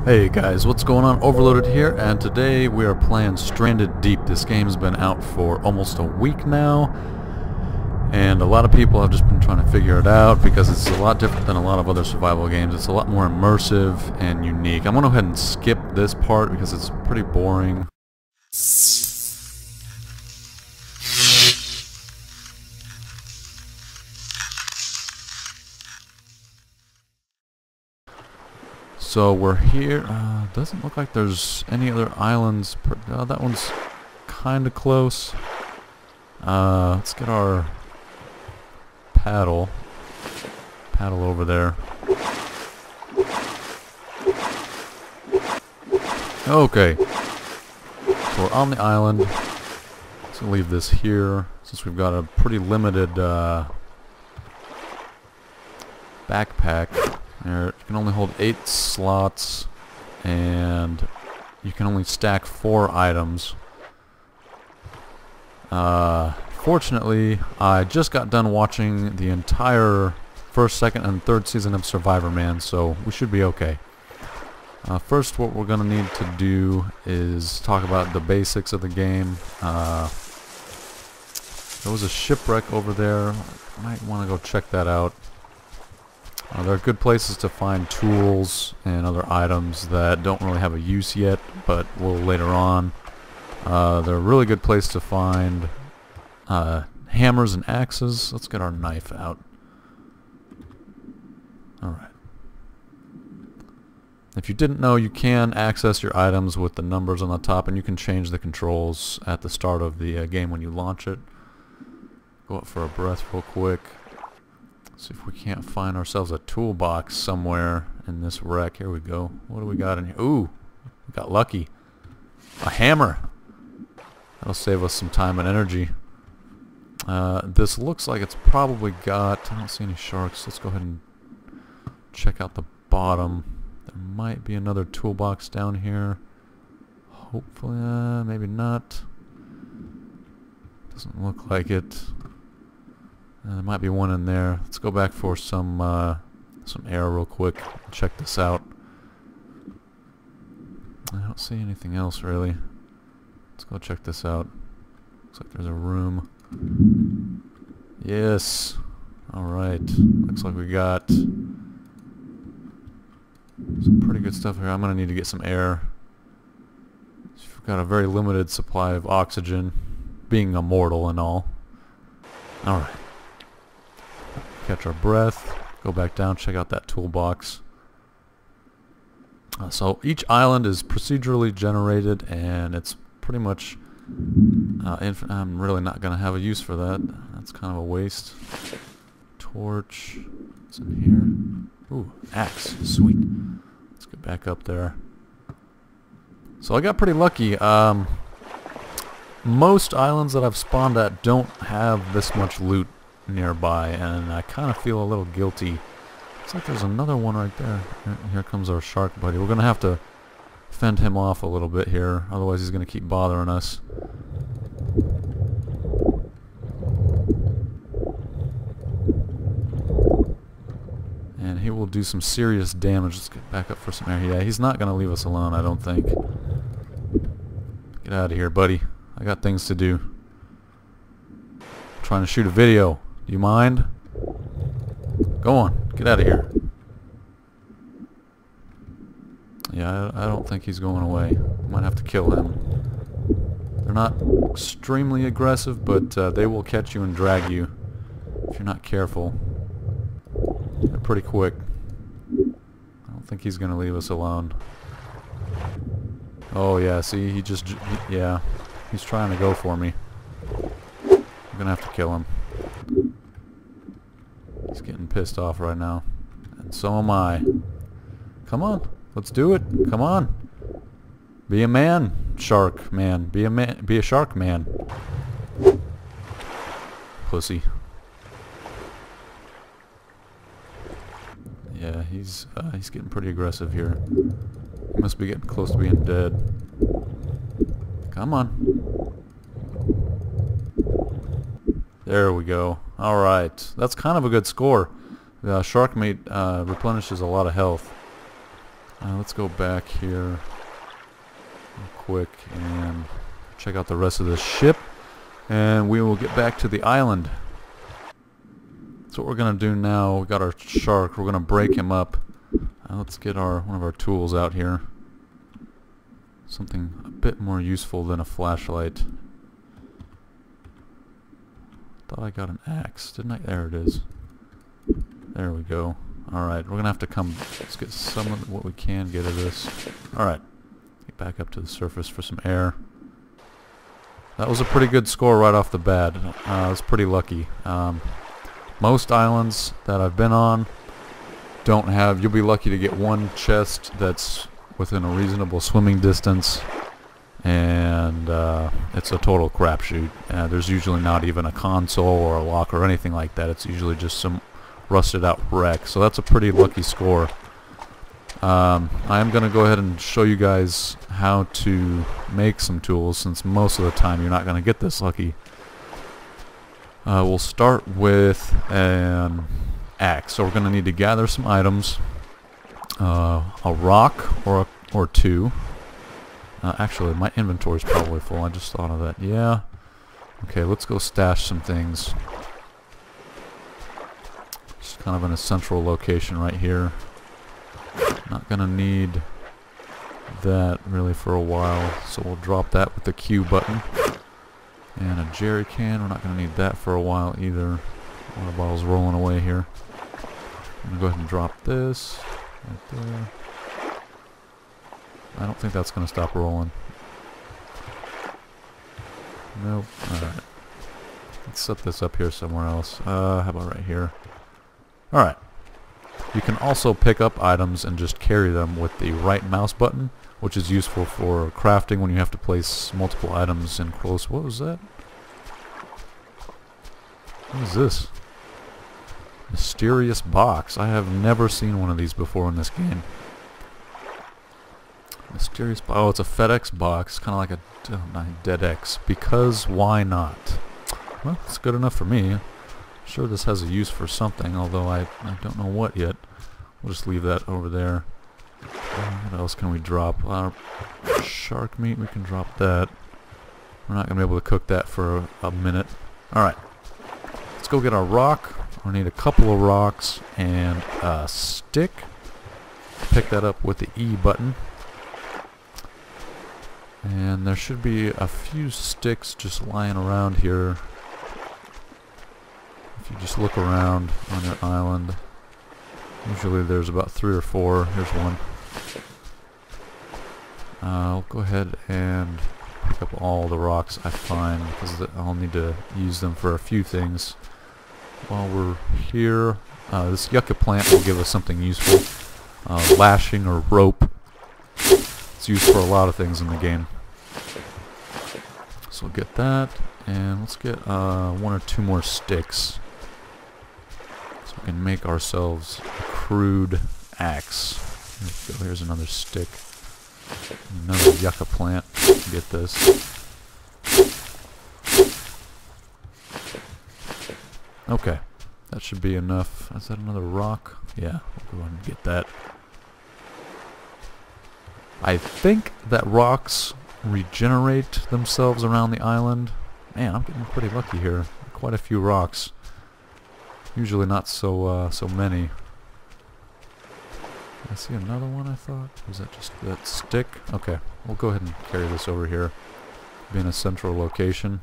Hey guys, what's going on? Overloaded here, and today we are playing Stranded Deep. This game's been out for almost a week now, and a lot of people have just been trying to figure it out because it's a lot different than a lot of other survival games. It's a lot more immersive and unique. I'm going to go ahead and skip this part because it's pretty boring. So we're here. Doesn't look like there's any other islands. That one's kind of close. Let's get our paddle over there. Okay. So we're on the island. Let's leave this here since we've got a pretty limited backpack. You can only hold 8 slots, and you can only stack 4 items. Fortunately, I just got done watching the entire first, second, and third season of Survivor Man, so we should be okay. First, what we're going to need to do is talk about the basics of the game. There was a shipwreck over there. Might want to go check that out. There are good places to find tools and other items that don't really have a use yet, but will later on. They're a really good place to find hammers and axes. Let's get our knife out. Alright. If you didn't know, you can access your items with the numbers on the top, and you can change the controls at the start of the game when you launch it. Go up for a breath real quick. See if we can't find ourselves a toolbox somewhere in this wreck. Here we go. What do we got in here? Ooh, we got lucky. A hammer. That'll save us some time and energy. This looks like it's probably got... I don't see any sharks. Let's go ahead and check out the bottom. There might be another toolbox down here. Hopefully, maybe not. Doesn't look like it. There might be one in there. Let's go back for some air real quick and check this out. I don't see anything else really. Let's go check this out. Looks like there's a room. Yes. Alright. Looks like we got some pretty good stuff here. I'm going to need to get some air. We've got a very limited supply of oxygen, being immortal and all. Alright. Catch our breath, go back down, check out that toolbox. So each island is procedurally generated, and it's pretty much infinite. I'm really not going to have a use for that. That's kind of a waste. Torch. What's in here? Ooh, axe. Sweet. Let's get back up there. So I got pretty lucky. Most islands that I've spawned at don't have this much loot nearby, and I kind of feel a little guilty. Looks like there's another one right there. Here comes our shark buddy. We're gonna have to fend him off a little bit here, otherwise he's gonna keep bothering us. And he will do some serious damage. Let's get back up for some air. Yeah, he's not gonna leave us alone, I don't think. Get out of here, buddy. I got things to do. I'm trying to shoot a video. Do you mind? Go on. Get out of here. Yeah, I don't think he's going away. Might have to kill him. They're not extremely aggressive, but they will catch you and drag you if you're not careful. They're pretty quick. I don't think he's going to leave us alone. Oh yeah, see, yeah. He's trying to go for me. I'm gonna have to kill him. He's getting pissed off right now. And so am I. Come on, let's do it. Come on. Be a man, shark man. Be a man. Be a shark man. Pussy. Yeah, he's getting pretty aggressive here. He must be getting close to being dead. Come on. There we go. Alright. That's kind of a good score. Shark meat replenishes a lot of health. Let's go back here real quick and check out the rest of the ship, and we will get back to the island. So what we're gonna do now, we got our shark, we're gonna break him up. Let's get one of our tools out here. Something a bit more useful than a flashlight. Thought I got an axe, didn't I? There it is. There we go. Alright, we're gonna have to let's get some of what we can get of this. Alright, get back up to the surface for some air. That was a pretty good score right off the bat. I was pretty lucky. Most islands that I've been on don't have, you'll be lucky to get one chest that's within a reasonable swimming distance, and it's a total crapshoot. There's usually not even a console or a lock or anything like that. It's usually just some rusted out wreck, so that's a pretty lucky score. I am going to go ahead and show you guys how to make some tools, since most of the time you're not going to get this lucky. We'll start with an axe. So we're going to need to gather some items, a rock or two. Actually, my inventory is probably full. I just thought of that. Yeah. Okay, let's go stash some things. Just kind of in a central location right here. Not going to need that really for a while, so we'll drop that with the Q button. And a jerry can, we're not going to need that for a while either. Water bottle's rolling away here. I'm going to go ahead and drop this right there. I don't think that's going to stop rolling. Nope. Alright. Let's set this up here somewhere else. How about right here? Alright. You can also pick up items and just carry them with the right mouse button, which is useful for crafting when you have to place multiple items in close. What was that? What is this? Mysterious box. I have never seen one of these before in this game. Mysterious box. Oh, it's a FedEx box, kind of like a DEDX. Because why not? Well, it's good enough for me. I'm sure this has a use for something, although I don't know what yet. We'll just leave that over there. What else can we drop? Shark meat, we can drop that. We're not going to be able to cook that for a minute. Alright. Let's go get our rock. We need a couple of rocks and a stick. Pick that up with the E button. And there should be a few sticks just lying around here. If you just look around on your island, usually there's about 3 or 4. Here's one. I'll go ahead and pick up all the rocks I find, because I'll need to use them for a few things while we're here. This yucca plant will give us something useful. Lashing or rope. It's used for a lot of things in the game. So we'll get that, and let's get 1 or 2 more sticks, so we can make ourselves a crude axe. Here's another stick. Another yucca plant. Get this. Okay, that should be enough. Is that another rock? Yeah, we'll go ahead and get that. I think that rocks regenerate themselves around the island. Man, I'm getting pretty lucky here. Quite a few rocks. Usually not so many. I see another one, I thought. Was that just that stick? Okay, we'll go ahead and carry this over here. Be in a central location.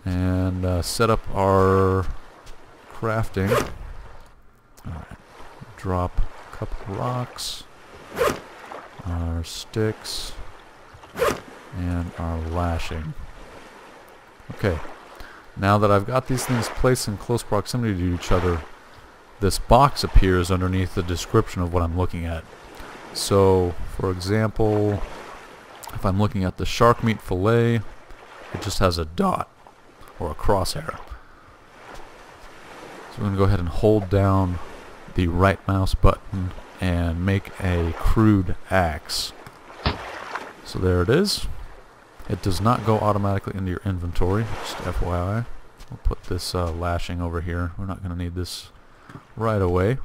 And set up our crafting. Alright. Drop a couple of rocks. Our sticks. And our lashing. Okay. Now that I've got these things placed in close proximity to each other, this box appears underneath the description of what I'm looking at. So, for example, if I'm looking at the shark meat fillet, it just has a dot or a crosshair. So we're going to go ahead and hold down the right mouse button and make a crude axe. So there it is. It does not go automatically into your inventory, just FYI. We'll put this lashing over here. We're not going to need this right away.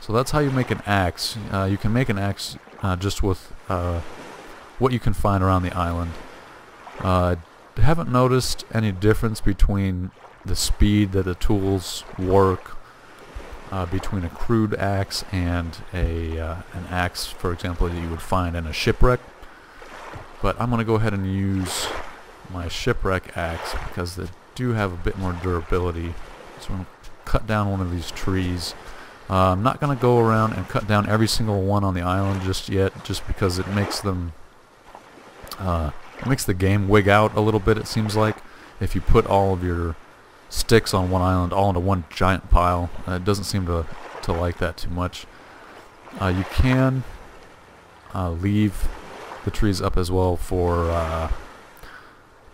So that's how you make an axe. You can make an axe just with what you can find around the island. Haven't noticed any difference between the speed that the tools work between a crude axe and an axe, for example, that you would find in a shipwreck. But I'm going to go ahead and use my shipwreck axe because they do have a bit more durability. So I'm going to cut down one of these trees. I'm not going to go around and cut down every single one on the island just yet, just because it makes them it makes the game wig out a little bit, it seems like, if you put all of your sticks on one island all into one giant pile. It doesn't seem to like that too much. You can leave the trees up as well for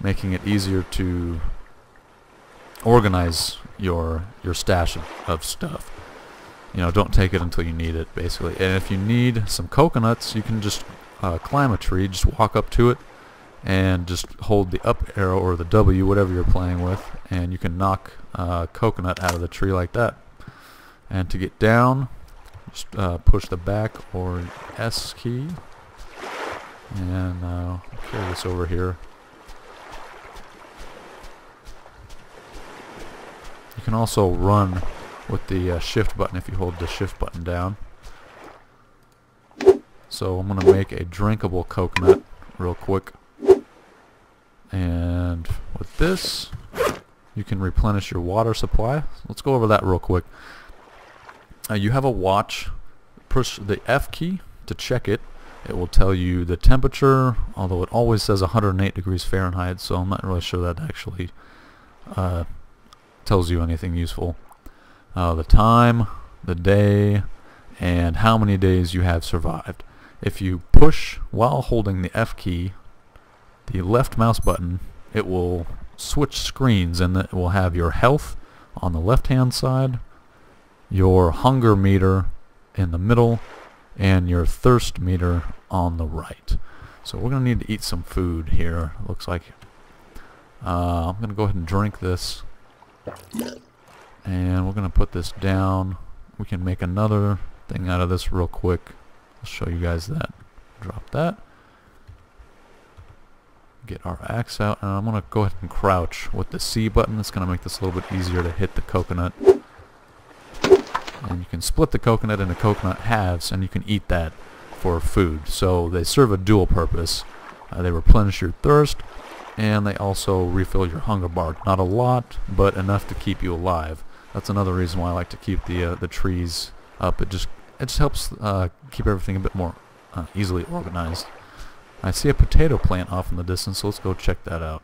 making it easier to organize your stash of stuff. You know, don't take it until you need it, basically. And if you need some coconuts, you can just climb a tree, just walk up to it, and just hold the up arrow or the W, whatever you're playing with, and you can knock coconut out of the tree like that. And to get down, just push the back or S key, and carry this over here. You can also run with the shift button if you hold the shift button down. So I'm going to make a drinkable coconut real quick. And with this, you can replenish your water supply. Let's go over that real quick. You have a watch. Push the F key to check it. It will tell you the temperature, although it always says 108 degrees Fahrenheit, so I'm not really sure that actually tells you anything useful. The time, the day, and how many days you have survived. If you push while holding the F key, the left mouse button, it will switch screens, and it will have your health on the left hand side, your hunger meter in the middle, and your thirst meter on the right. So we're going to need to eat some food here, looks like. I'm going to go ahead and drink this, and we're going to put this down. We can make another thing out of this real quick. I'll show you guys that. Drop that. Get our axe out, and I'm going to go ahead and crouch with the C button. It's going to make this a little bit easier to hit the coconut. And you can split the coconut into coconut halves, and you can eat that for food. So they serve a dual purpose. They replenish your thirst, and they also refill your hunger bar. Not a lot, but enough to keep you alive. That's another reason why I like to keep the trees up. It just helps keep everything a bit more easily organized. I see a potato plant off in the distance, so let's go check that out.